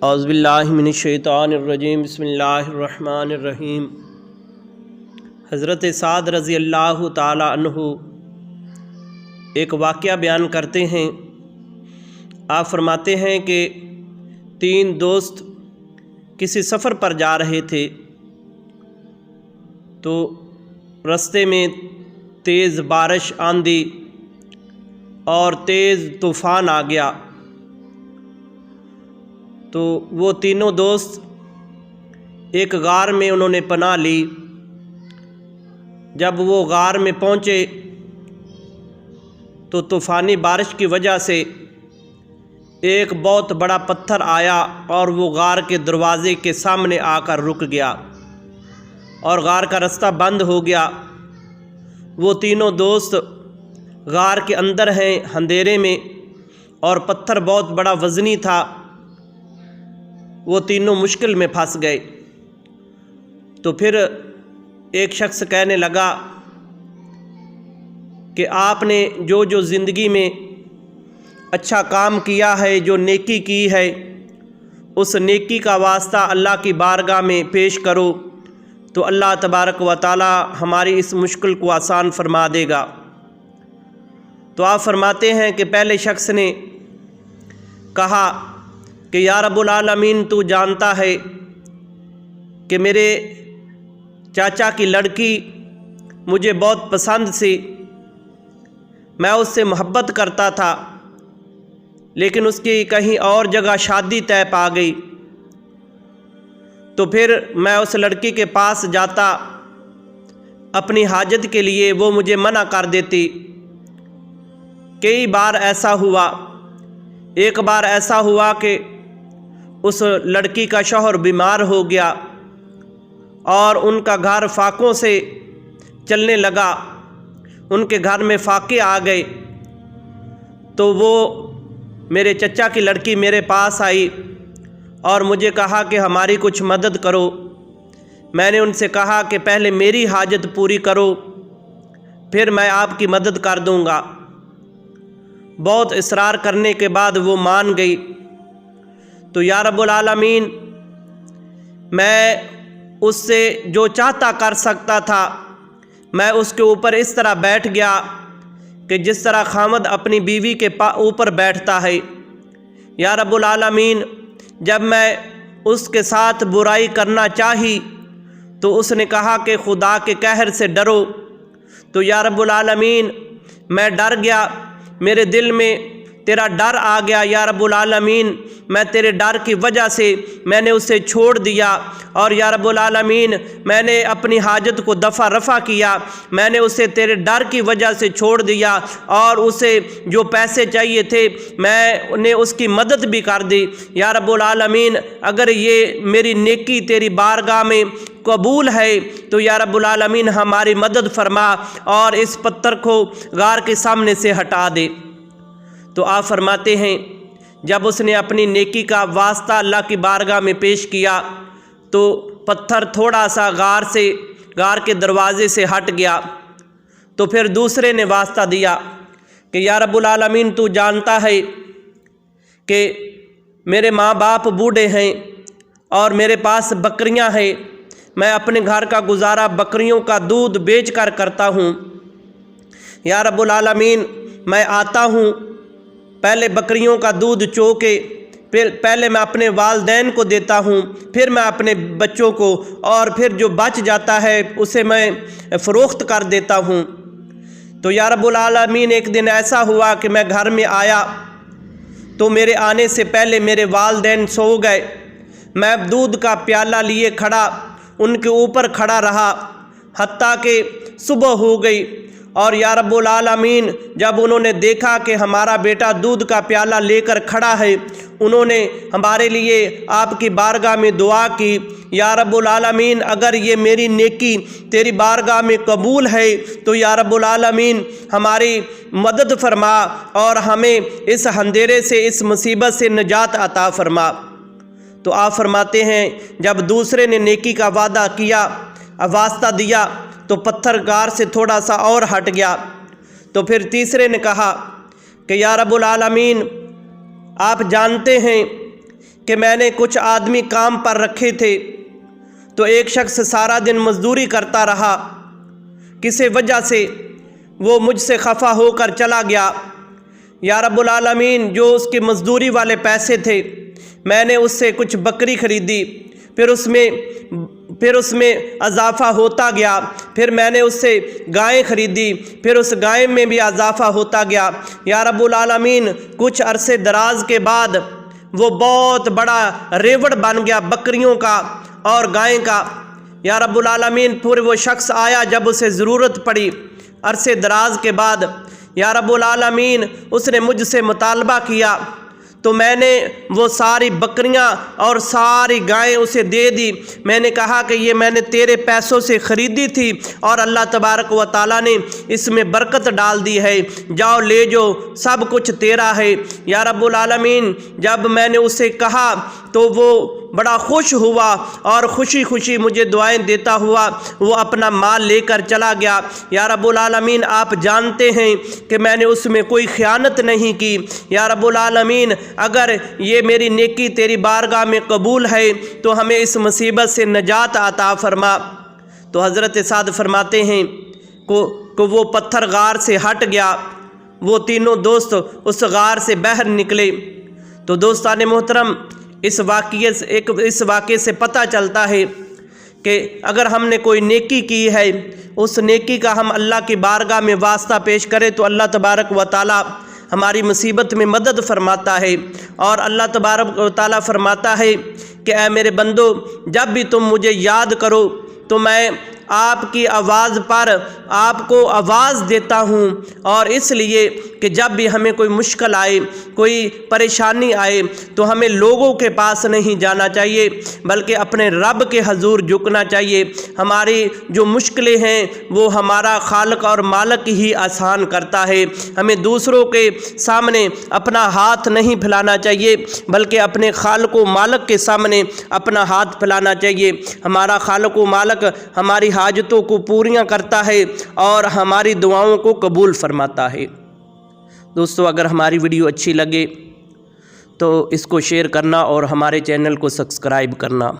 اعوذ باللہ من الشیطان الرجیم بسم اللہ الرحمن الرحیم۔ حضرت سعد رضی اللہ تعالی عنہ ایک واقعہ بیان کرتے ہیں۔ آپ فرماتے ہیں کہ 3 دوست کسی سفر پر جا رہے تھے تو رستے میں تیز بارش آندھی اور تیز طوفان آ گیا، تو وہ تینوں دوست ایک غار میں انہوں نے پناہ لی۔ جب وہ غار میں پہنچے تو طوفانی بارش کی وجہ سے ایک بہت بڑا پتھر آیا اور وہ غار کے دروازے کے سامنے آ کر رک گیا اور غار کا رستہ بند ہو گیا۔ وہ تینوں دوست غار کے اندر ہیں اندھیرے میں، اور پتھر بہت بڑا وزنی تھا، وہ تینوں مشکل میں پھنس گئے۔ تو پھر ایک شخص کہنے لگا کہ آپ نے جو زندگی میں اچھا کام کیا ہے، جو نیکی کی ہے، اس نیکی کا واسطہ اللہ کی بارگاہ میں پیش کرو تو اللہ تبارک و تعالی ہماری اس مشکل کو آسان فرما دے گا۔ تو آپ فرماتے ہیں کہ پہلے شخص نے کہا کہ یا رب العالمین، تو جانتا ہے کہ میرے چاچا کی لڑکی مجھے بہت پسند سی، میں اس سے محبت کرتا تھا، لیکن اس کی کہیں اور جگہ شادی طے پا گئی۔ تو پھر میں اس لڑکی کے پاس جاتا اپنی حاجت کے لیے، وہ مجھے منع کر دیتی۔ کئی بار ایسا ہوا، ایک بار ایسا ہوا کہ اس لڑکی کا شوہر بیمار ہو گیا اور ان کا گھر فاقوں سے چلنے لگا، ان کے گھر میں فاقے آ گئے۔ تو وہ میرے چچا کی لڑکی میرے پاس آئی اور مجھے کہا کہ ہماری کچھ مدد کرو۔ میں نے ان سے کہا کہ پہلے میری حاجت پوری کرو، پھر میں آپ کی مدد کر دوں گا۔ بہت اصرار کرنے کے بعد وہ مان گئی۔ تو یا رب العالمین، میں اس سے جو چاہتا کر سکتا تھا، میں اس کے اوپر اس طرح بیٹھ گیا کہ جس طرح خامد اپنی بیوی کے اوپر بیٹھتا ہے۔ یا رب العالمین، جب میں اس کے ساتھ برائی کرنا چاہی تو اس نے کہا کہ خدا کے قہر سے ڈرو۔ تو یا رب العالمین، میں ڈر گیا، میرے دل میں تیرا ڈر آ گیا۔ یا رب العالمین، میں تیرے ڈر کی وجہ سے میں نے اسے چھوڑ دیا، اور یا رب العالمین، میں نے اپنی حاجت کو دفع رفع کیا، میں نے اسے تیرے ڈر کی وجہ سے چھوڑ دیا، اور اسے جو پیسے چاہیے تھے میں نے اس کی مدد بھی کر دی۔ یا رب العالمین، اگر یہ میری نیکی تیری بارگاہ میں قبول ہے تو یا رب العالمین ہماری مدد فرما اور اس پتھر کو غار کے سامنے سے ہٹا دے۔ تو آپ فرماتے ہیں جب اس نے اپنی نیکی کا واسطہ اللہ کی بارگاہ میں پیش کیا تو پتھر تھوڑا سا غار کے دروازے سے ہٹ گیا۔ تو پھر دوسرے نے واسطہ دیا کہ یا رب العالمین، تو جانتا ہے کہ میرے ماں باپ بوڑھے ہیں اور میرے پاس بکریاں ہیں، میں اپنے گھر کا گزارا بکریوں کا دودھ بیچ کر کرتا ہوں۔ یا رب العالمین، میں آتا ہوں، پہلے بکریوں کا دودھ چو کے پہلے میں اپنے والدین کو دیتا ہوں، پھر میں اپنے بچوں کو، اور پھر جو بچ جاتا ہے اسے میں فروخت کر دیتا ہوں۔ تو یا رب العالمین، ایک دن ایسا ہوا کہ میں گھر میں آیا تو میرے آنے سے پہلے میرے والدین سو گئے۔ میں دودھ کا پیالہ لیے کھڑا ان کے اوپر کھڑا رہا حتیٰ کہ صبح ہو گئی، اور یا رب العالمین، جب انہوں نے دیکھا کہ ہمارا بیٹا دودھ کا پیالہ لے کر کھڑا ہے، انہوں نے ہمارے لیے آپ کی بارگاہ میں دعا کی، یا رب العالمین، اگر یہ میری نیکی تیری بارگاہ میں قبول ہے تو یا رب العالمین ہماری مدد فرما اور ہمیں اس اندھیرے سے، اس مصیبت سے نجات عطا فرما۔ تو آپ فرماتے ہیں جب دوسرے نے نیکی کا وعدہ کیا، واسطہ دیا، تو پتھر غار سے تھوڑا سا اور ہٹ گیا۔ تو پھر تیسرے نے کہا کہ یا رب العالمین، آپ جانتے ہیں کہ میں نے کچھ آدمی کام پر رکھے تھے تو ایک شخص سارا دن مزدوری کرتا رہا، کسی وجہ سے وہ مجھ سے خفا ہو کر چلا گیا۔ یا رب العالمین، جو اس کے مزدوری والے پیسے تھے میں نے اس سے کچھ بکری خریدی، پھر اس میں اضافہ ہوتا گیا، پھر میں نے اس سے گائیں خریدی، پھر اس گائیں میں بھی اضافہ ہوتا گیا۔ یا رب العالمین، کچھ عرصے دراز کے بعد وہ بہت بڑا ریوڑ بن گیا بکریوں کا اور گائیں کا۔ یا رب العالمین، پھر وہ شخص آیا جب اسے ضرورت پڑی عرصے دراز کے بعد۔ یا رب العالمین، اس نے مجھ سے مطالبہ کیا تو میں نے وہ ساری بکریاں اور ساری گائیں اسے دے دی۔ میں نے کہا کہ یہ میں نے تیرے پیسوں سے خریدی تھی اور اللہ تبارک و تعالیٰ نے اس میں برکت ڈال دی ہے، جاؤ لے جو، سب کچھ تیرا ہے۔ یا رب العالمین، جب میں نے اسے کہا تو وہ بڑا خوش ہوا اور خوشی خوشی مجھے دعائیں دیتا ہوا وہ اپنا مال لے کر چلا گیا۔ یا رب العالمین، آپ جانتے ہیں کہ میں نے اس میں کوئی خیانت نہیں کی۔ یا رب العالمین، اگر یہ میری نیکی تیری بارگاہ میں قبول ہے تو ہمیں اس مصیبت سے نجات عطا فرما۔ تو حضرت سعد فرماتے ہیں کہ وہ پتھر غار سے ہٹ گیا، وہ تینوں دوست اس غار سے باہر نکلے۔ تو دوستان محترم، اس واقعے سے پتہ چلتا ہے کہ اگر ہم نے کوئی نیکی کی ہے، اس نیکی کا ہم اللہ کی بارگاہ میں واسطہ پیش کریں تو اللہ تبارک و تعالی ہماری مصیبت میں مدد فرماتا ہے۔ اور اللہ تبارک و تعالی فرماتا ہے کہ اے میرے بندو، جب بھی تم مجھے یاد کرو تو میں آپ کی آواز پر آپ کو آواز دیتا ہوں، اور اس لیے کہ جب بھی ہمیں کوئی مشکل آئے، کوئی پریشانی آئے تو ہمیں لوگوں کے پاس نہیں جانا چاہیے بلکہ اپنے رب کے حضور جھکنا چاہیے۔ ہماری جو مشکلیں ہیں وہ ہمارا خالق اور مالک ہی آسان کرتا ہے۔ ہمیں دوسروں کے سامنے اپنا ہاتھ نہیں پھیلانا چاہیے بلکہ اپنے خالق و مالک کے سامنے اپنا ہاتھ پھیلانا چاہیے۔ ہمارا خالق و مالک ہماری حاجتوں کو پوریاں کرتا ہے اور ہماری دعاؤں کو قبول فرماتا ہے۔ دوستو، اگر ہماری ویڈیو اچھی لگے تو اس کو شیئر کرنا اور ہمارے چینل کو سبسکرائب کرنا۔